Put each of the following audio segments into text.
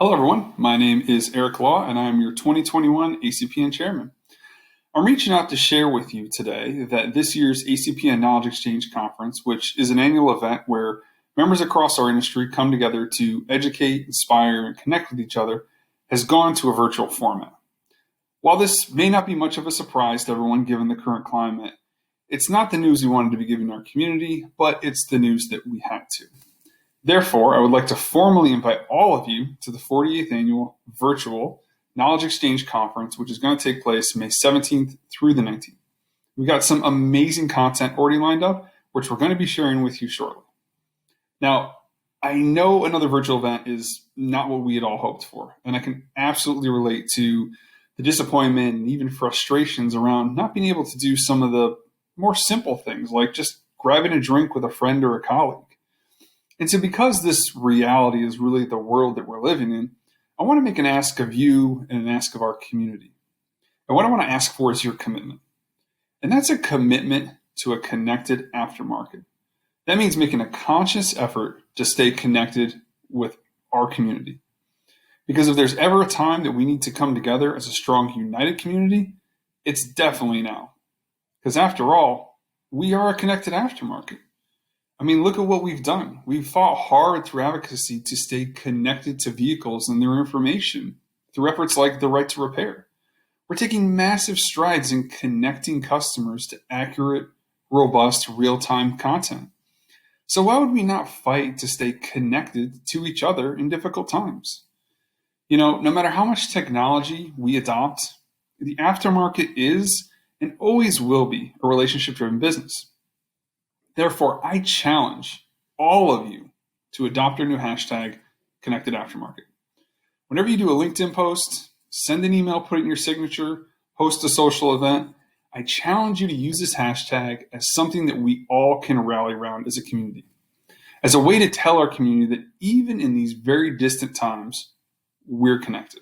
Hello everyone, my name is Eric Lough and I am your 2021 ACPN Chairman. I'm reaching out to share with you today that this year's ACPN Knowledge Exchange Conference, which is an annual event where members across our industry come together to educate, inspire, and connect with each other, has gone to a virtual format. While this may not be much of a surprise to everyone given the current climate, it's not the news we wanted to be giving our community, but it's the news that we had to. Therefore, I would like to formally invite all of you to the 48th Annual Virtual Knowledge Exchange Conference, which is going to take place May 17th through the 19th. We've got some amazing content already lined up, which we're going to be sharing with you shortly. Now, I know another virtual event is not what we had all hoped for, and I can absolutely relate to the disappointment and even frustrations around not being able to do some of the more simple things, like just grabbing a drink with a friend or a colleague. And so because this reality is really the world that we're living in, I want to make an ask of you and an ask of our community. And what I want to ask for is your commitment. And that's a commitment to a connected aftermarket. That means making a conscious effort to stay connected with our community. Because if there's ever a time that we need to come together as a strong, united community, it's definitely now. Because after all, we are a connected aftermarket. I mean, look at what we've done. We've fought hard through advocacy to stay connected to vehicles and their information through efforts like the right to repair. We're taking massive strides in connecting customers to accurate, robust, real-time content. So why would we not fight to stay connected to each other in difficult times? You know, no matter how much technology we adopt, the aftermarket is and always will be a relationship-driven business. Therefore, I challenge all of you to adopt our new hashtag, Connected Aftermarket. Whenever you do a LinkedIn post, send an email, put it in your signature, host a social event, I challenge you to use this hashtag as something that we all can rally around as a community, as a way to tell our community that even in these very distant times, we're connected.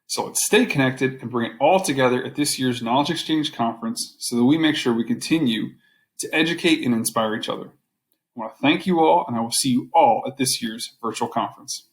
So let's stay connected and bring it all together at this year's Knowledge Exchange Conference so that we make sure we continue to educate and inspire each other. I want to thank you all, and I will see you all at this year's virtual conference.